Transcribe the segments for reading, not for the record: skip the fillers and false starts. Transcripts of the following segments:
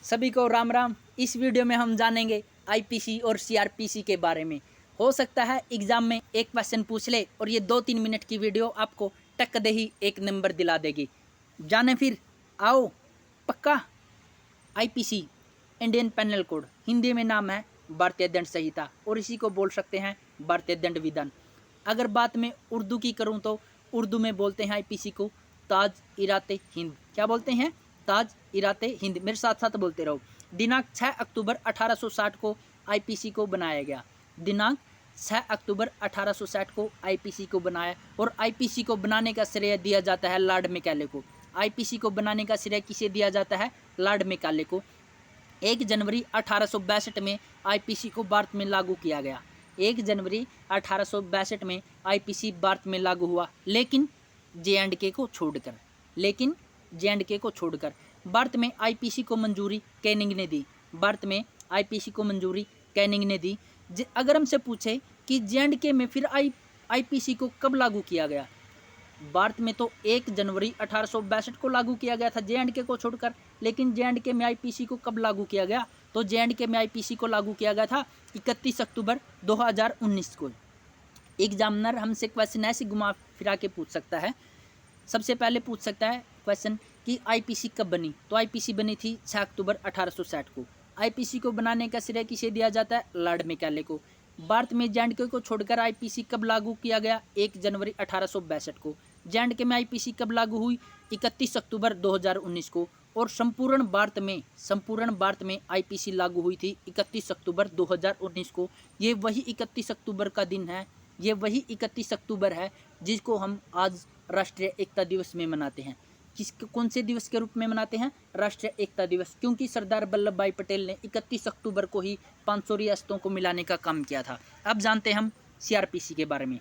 सभी को राम राम। इस वीडियो में हम जानेंगे आईपीसी और सीआरपीसी के बारे में। हो सकता है एग्जाम में एक क्वेश्चन पूछ ले और ये 2-3 मिनट की वीडियो आपको टक दे ही एक नंबर दिला देगी। जाने फिर, आओ। पक्का। IPC Indian penal code, Hindi में नाम है भारतीय दंड संहिता और इसी को बोल सकते हैं भारतीय दंड विधान। अगर बात में उर्दू की करूं तो उर्दू में बोलते हैं आईपीसी को ताज-इराते हिंद। क्या बोलते हैं? ताज-इराते हिंद। मेरे साथ साथ बोलते रहो। दिनांक 6 अक्टूबर 1860 को आईपीसी को बनाया गया। दिनांक 6 अक्टूबर 1860 को आईपीसी को बनाया और आईपीसी को बनाने का श्रेय दिया जाता है लॉर्ड मैकाले को। आईपीसी को बनाने का श्रेय किसे दिया जाता है? लॉर्ड मैकाले को। 1 जनवरी 1862 में आईपीसी को भारत में लागू किया गया। 1 जनवरी 1862 में आईपीसी भारत में लागू हुआ, लेकिन जे.एंड.के को छोड़कर। भारत में आईपीसी को मंजूरी कैनिंग ने दी। भारत में आईपीसी को मंजूरी कैनिंग ने दी। अगर हमसे पूछे कि जे.एंड.के में फिर आईपीसी को कब लागू किया गया? भारत में तो 1 जनवरी 1862 को लागू किया गया था जे.एंड.के को छोड़कर, लेकिन जे.एंड.के में आईपीसी को कब लागू किया गया? तो जे.एंड.के में आईपीसी को लागू किया गया था 31 अक्टूबर 2019 को। एग्जामिनर हमसे क्वेश्चन ऐसे घुमा फिरा के पूछ सकता है। सबसे पहले पूछ सकता है क्वेश्चन कि आईपीसी कब बनी? तो आईपीसी बनी थी 6 अक्टूबर 1860 को। आईपीसी को बनाने का श्रेय किसे दिया जाता है? लॉर्ड मैकाले को। भारत में जे.एंड.के को छोड़कर आईपीसी कब लागू किया गया? 1 जनवरी 1862 को। जे.एंड.के में आईपीसी कब लागू हुई? 31 अक्टूबर 2019 को। और संपूर्ण भारत में आईपीसी लागू हुई थी 31 अक्टूबर 2019 को। ये वही 31 अक्टूबर का दिन है, ये वही 31 अक्टूबर है जिसको हम आज राष्ट्रीय एकता दिवस में मनाते हैं। कौन से दिवस के रूप में मनाते हैं? राष्ट्रीय एकता दिवस, क्योंकि सरदार वल्लभ भाई पटेल ने 31 अक्टूबर को ही 500 रियासतों को मिलाने का काम किया था। अब जानते हैं हम सीआरपीसी के बारे में।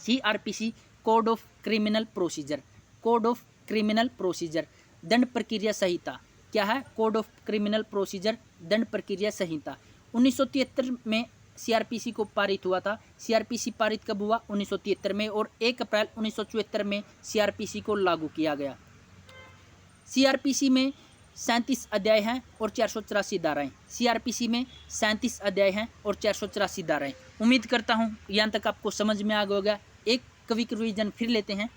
CrPC code of criminal procedure. Code of criminal procedure, दंड प्रक्रिया संहिता। क्या है? कोड ऑफ क्रिमिनल प्रोसीजर, दंड प्रक्रिया संहिता। 1973 में सीआरपीसी को पारित हुआ था। सीआरपीसी पारित कब हुआ? 1973 में, और 1 अप्रैल 1974 में सीआरपीसी को लागू किया गया। सीआरपीसी में 37 अध्याय हैं और 484 धाराएं। सीआरपीसी में 37 अध्याय हैं और 484 धाराएं। उम्मीद करता हूं यहाँ तक आपको समझ में आ गया होगा। एक क्विक रिवीजन फिर लेते हैं।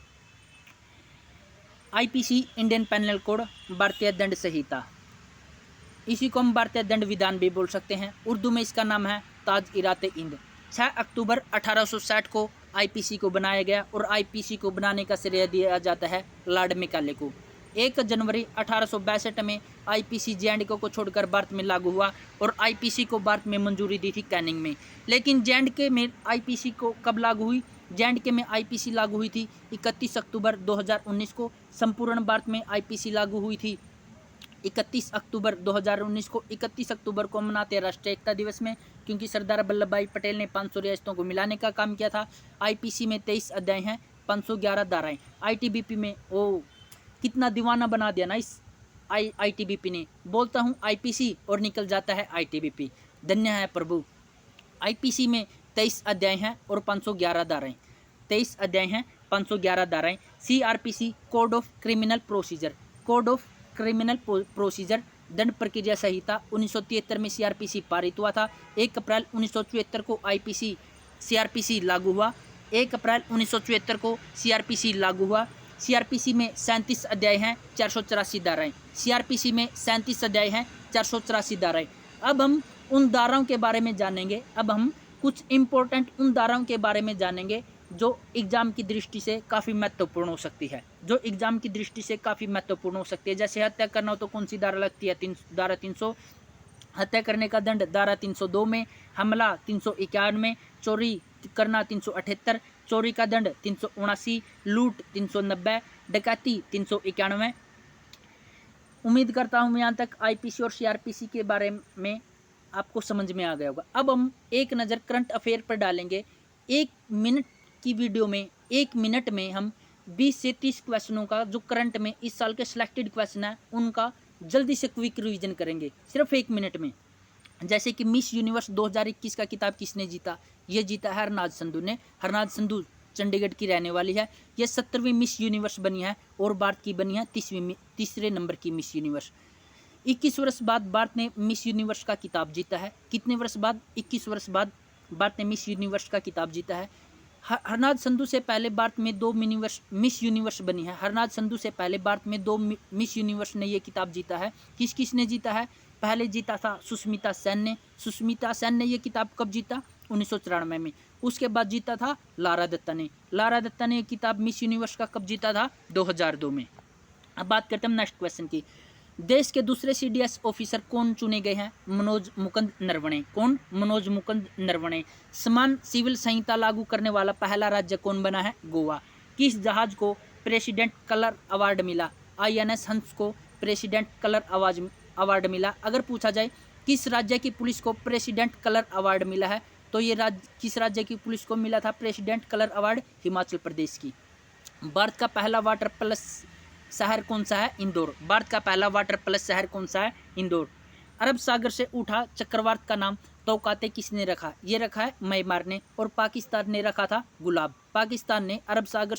आईपीसी इंडियन पेनल कोड, भारतीय दंड संहिता, इसी को हम भारतीय दंड विधान भी बोल सकते हैं। उर्दू में इसका नाम है ताज-इराते हिंद। 6 अक्टूबर 1860 को आईपीसी को बनाया गया और आईपीसी को बनाने का श्रेय दिया जाता है लॉर्ड मैकाले को। 1 जनवरी 1862 में आईपीसी जे.एंड.के को छोड़कर भारत में लागू हुआ और आईपीसी को भारत में मंजूरी दी थी कैनिंग में। लेकिन जे.एंड.के में आईपीसी को कब लागू हुई? जे.एंड.के में आईपीसी लागू हुई थी 31 अक्टूबर 2019 को। संपूर्ण भारत में आईपीसी लागू हुई थी 31 अक्टूबर 2019 को। 31 अक्टूबर को मनाते हैं राष्ट्रीय एकता दिवस में, क्योंकि सरदार वल्लभ भाई पटेल ने 500 रियासतों को मिलाने का काम किया था। आईपीसी में 23 अध्याय हैं, 511 धाराएं। आईटीबीपी में कितना दीवाना बना दिया ना इस आईटीबीपी ने। बोलता हूँ आईपीसी और निकल जाता है आईटीबीपी। धन्य है प्रभु। आईपीसी में 23 अध्याय हैं और 511 धाराएं। 23 अध्याय हैं, 511 धाराएं। CrPC code of criminal procedure. Code of criminal procedure, दंड प्रक्रिया संहिता। 1973 में सीआरपीसी पारित हुआ था। 1 अप्रैल 1974 को सीआरपीसी लागू हुआ। 1 अप्रैल 1974 को सीआरपीसी लागू हुआ। सीआरपीसी में 37 अध्याय हैं, 484 धाराएं। सीआरपीसी में 37 अध्याय हैं, 484 धाराएं। अब हम उन धाराओं के बारे में जानेंगे। अब हम कुछ इंपॉर्टेंट उन धाराओं के बारे में जानेंगे जो एग्जाम की दृष्टि से काफ़ी महत्वपूर्ण हो सकती है। जैसे हत्या करना हो तो कौन सी धारा लगती है? धारा 300। हत्या करने का दंड धारा 302 में। हमला 351 में। चोरी करना 378। चोरी का दंड 379। लूट 390। डकैती 391। उम्मीद करता हूँ यहाँ तक आईपीसी और सीआरपीसी के बारे में आपको समझ में आ गया होगा। अब हम एक नज़र करंट अफेयर पर डालेंगे। 1 मिनट की वीडियो में 1 मिनट में हम 20 से 30 क्वेश्चनों का, जो करंट में इस साल के सिलेक्टेड क्वेश्चन है, उनका जल्दी से क्विक रिवीजन करेंगे सिर्फ 1 मिनट में। जैसे कि मिस यूनिवर्स 2021 का किताब किसने जीता? ये जीता है हरनाज संधू ने। हरनाज संधू चंडीगढ़ की रहने वाली है। ये 17वीं मिस यूनिवर्स बनी है और भारत की बनी है तीसरे नंबर की मिस यूनिवर्स। 21 वर्ष बाद भारत ने मिस यूनिवर्स का खिताब जीता है। कितने वर्ष बाद? 21 वर्ष बाद भारत ने मिस यूनिवर्स का खिताब जीता है। हरनाज संधू से पहले भारत में 2 मिस यूनिवर्स बनी है। हरनाज संधू से पहले भारत में 2 मिस यूनिवर्स ने ये खिताब जीता है। किस किस ने जीता है? पहले जीता था सुष्मिता सेन ने। सुष्मिता सेन ने ये खिताब कब जीता? 1994 में। उसके बाद जीता था लारा दत्ता ने। लारा दत्ता ने ये खिताब मिस यूनिवर्स का कब जीता था? 2002 में। अब बात करते हैं नेक्स्ट क्वेश्चन की। देश के दूसरे CDS ऑफिसर कौन चुने गए हैं? मनोज मुकुंद नरवणे। कौन? मनोज मुकुंद नरवणे। समान सिविल संहिता लागू करने वाला पहला राज्य कौन बना है? गोवा। किस जहाज को प्रेसिडेंट कलर अवार्ड मिला? INS हंस को प्रेसिडेंट कलर अवार्ड मिला। अगर पूछा जाए किस राज्य की पुलिस को प्रेसिडेंट कलर अवार्ड मिला है, तो ये किस राज्य की पुलिस को मिला था president colour award? Himachal Pradesh की। भारत का पहला वाटर प्लस शहर कौन सा है? इंदौर। भारत का पहला वाटर प्लस शहर कौन सा है? इंदौर। अरब सागर से उठा चक्रवात का नाम तौकाते किसने रखा? ये रखा है म्यांमार ने। और पाकिस्तान ने रखा था गुलाब। पाकिस्तान ने अरब सागर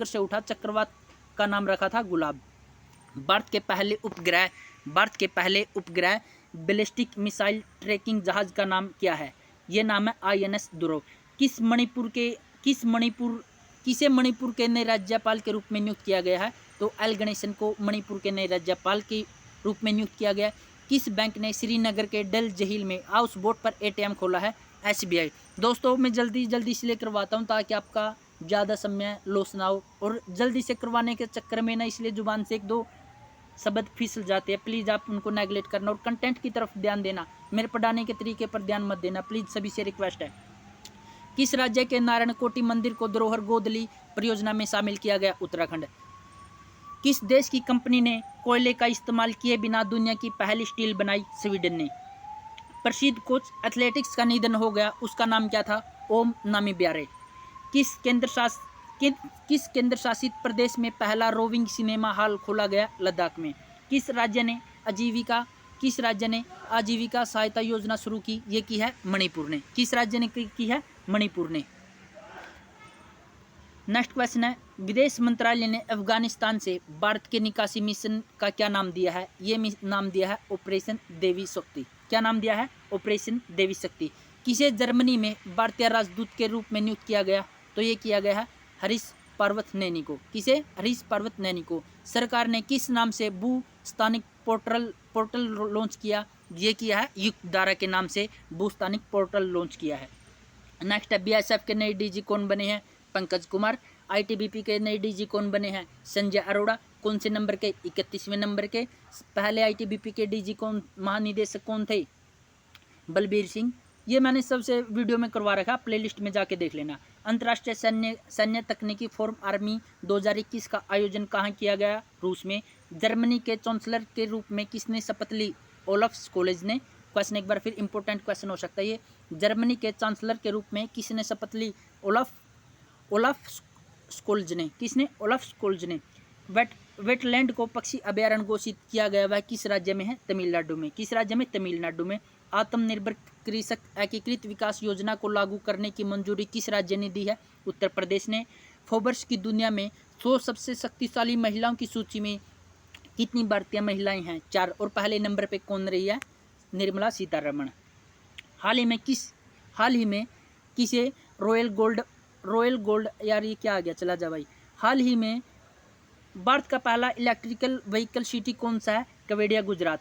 से उठा चक्रवात का नाम रखा था गुलाब। भारत के पहले उपग्रह बैलिस्टिक मिसाइल ट्रैकिंग जहाज का नाम क्या है? ये नाम है INS ध्रुव। किसे मणिपुर के नए राज्यपाल के रूप में नियुक्त किया गया है? तो एल गणेशन को मणिपुर के नए राज्यपाल के रूप में नियुक्त किया गया। किस बैंक ने श्रीनगर के डल झील में हाउस बोट पर ATM खोला है? SBI। दोस्तों मैं जल्दी इसलिए करवाता हूँ ताकि आपका ज़्यादा समय लॉस ना हो, और जल्दी से करवाने के चक्कर में ना इसलिए जुबान से 1-2 शब्द फिसल जाते हैं। प्लीज़ आप उनको नेगलेक्ट करना और कंटेंट की तरफ ध्यान देना, मेरे पढ़ाने के तरीके पर ध्यान मत देना, प्लीज़ सभी से रिक्वेस्ट है। किस राज्य के नारायण कोटि मंदिर को धरोहर गोदली परियोजना में शामिल किया गया? उत्तराखंड। किस देश की कंपनी ने कोयले का इस्तेमाल किए बिना दुनिया की पहली स्टील बनाई? स्वीडन ने। प्रसिद्ध कोच एथलेटिक्स का निधन हो गया, उसका नाम क्या था? ओम नामीब्यारे। किस केंद्र शासित प्रदेश में पहला रोविंग सिनेमा हॉल खोला गया? लद्दाख में। किस राज्य ने आजीविका सहायता योजना शुरू की? ये की है मणिपुर ने। किस राज्य ने की है? मणिपुर ने। नेक्स्ट क्वेश्चन है, विदेश मंत्रालय ने अफगानिस्तान से भारत के निकासी मिशन का क्या नाम दिया है? ये नाम दिया है ऑपरेशन देवी शक्ति। क्या नाम दिया है? ऑपरेशन देवी शक्ति। किसे जर्मनी में भारतीय राजदूत के रूप में नियुक्त किया गया? तो ये किया गया है हरीश पर्वत नैनी को। किसे? हरीश पर्वत नैनी को। सरकार ने किस नाम से भू स्थानिक पोर्टल लॉन्च किया? ये किया है युक्त धारा के नाम से भू स्थानिक पोर्टल लॉन्च किया है। नेक्स्ट है, BSF के नए DG कौन बने हैं? पंकज कुमार। ITBP के नए DG कौन बने हैं? संजय अरोड़ा। कौन से नंबर के? 31वें नंबर के। पहले ITBP के DG महानिदेशक कौन थे? बलबीर सिंह। ये मैंने सबसे वीडियो में करवा रखा, प्लेलिस्ट में जाके देख लेना। अंतर्राष्ट्रीय सैन्य तकनीकी फोरम आर्मी 2021 का आयोजन कहाँ किया गया? रूस में। जर्मनी के चांसलर के रूप में किसने शपथ ली? ओलफ स्कोल्ज ने। क्वेश्चन एक बार फिर इंपॉर्टेंट क्वेश्चन हो सकता है ये। जर्मनी के चांसलर के रूप में किसने शपथ ली? ओलफ स्कोल्ज ने। किसने? ओलफ स्कोल्ज ने। वेटलैंड को पक्षी अभयारण्य घोषित किया गया वह किस राज्य में है? तमिलनाडु में। किस राज्य में? तमिलनाडु में। आत्मनिर्भर कृषक एकीकृत विकास योजना को लागू करने की मंजूरी किस राज्य ने दी है? उत्तर प्रदेश ने। फोर्ब्स की दुनिया में 100 सबसे शक्तिशाली महिलाओं की सूची में कितनी भारतीय महिलाएं हैं? 4। और पहले नंबर पे कौन रही है? निर्मला सीतारमण। हाल ही में किसे रॉयल गोल्ड यार ये क्या आ गया, चला जा भाई। हाल ही में भारत का पहला इलेक्ट्रिकल व्हीकल सिटी कौन सा है? केवड़िया, गुजरात।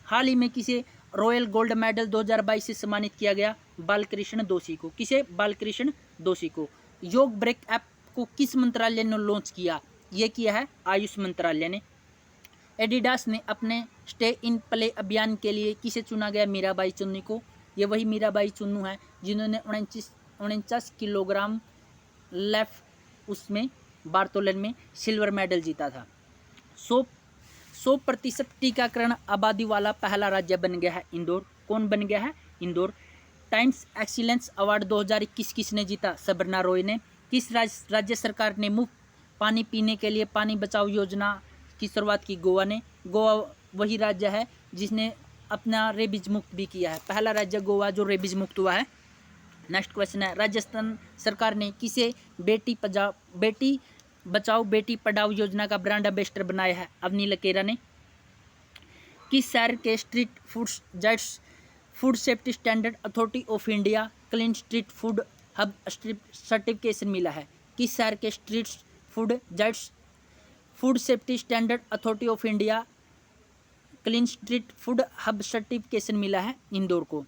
हाल ही में किसे रॉयल गोल्ड मेडल 2022 से सम्मानित किया गया? बालकृष्ण दोषी को। किसे? बालकृष्ण दोषी को। योग ब्रेक ऐप को किस मंत्रालय ने लॉन्च किया? ये किया है आयुष मंत्रालय ने। एडिडास ने अपने स्टे इन प्ले अभियान के लिए किसे चुना गया? मीराबाई चुन्नू को। ये वही मीराबाई चुन्नू है जिन्होंने 49 किलोग्राम उसमें बार्तोलन में सिल्वर मेडल जीता था। 100% टीकाकरण आबादी वाला पहला राज्य बन गया है इंदौर। कौन बन गया है? इंदौर। टाइम्स एक्सीलेंस अवार्ड 2021 किसने जीता? सबरना रॉय ने। किस राज्य सरकार ने मुफ्त पानी पीने के लिए पानी बचाओ योजना की शुरुआत की? गोवा ने। गोवा वही राज्य है जिसने अपना रेबीज मुक्त भी किया है, पहला राज्य गोवा जो रेबीज मुक्त हुआ है। नेक्स्ट क्वेश्चन है, राजस्थान सरकार ने किसे बेटी बचाओ बेटी पढ़ाओ योजना का ब्रांड एम्बेसडर बनाया है? अवनी लकेरा ने। किस शहर के street foods gets food safety standard authority of India clean street food hub certification मिला है? किस शहर के street food gets food safety standard authority of India clean street food hub certification मिला है? इंदौर को।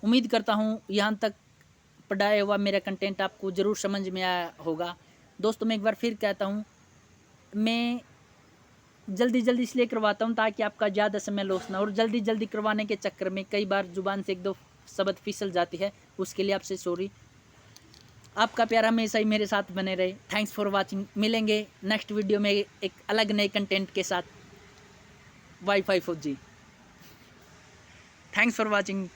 उम्मीद करता हूँ यहाँ तक पढ़ाया हुआ मेरा कंटेंट आपको ज़रूर समझ में आया होगा। दोस्तों मैं एक बार फिर कहता हूँ, मैं जल्दी जल्दी इसलिए करवाता हूँ ताकि आपका ज़्यादा समय लॉस ना हो, और जल्दी जल्दी करवाने के चक्कर में कई बार जुबान से एक दो शब्द फिसल जाती है, उसके लिए आपसे सॉरी। आपका प्यार हमेशा ही मेरे साथ बने रहे। Thanks for watching. मिलेंगे नेक्स्ट वीडियो में एक अलग नए कंटेंट के साथ। Wifi 4G। Thanks for watching.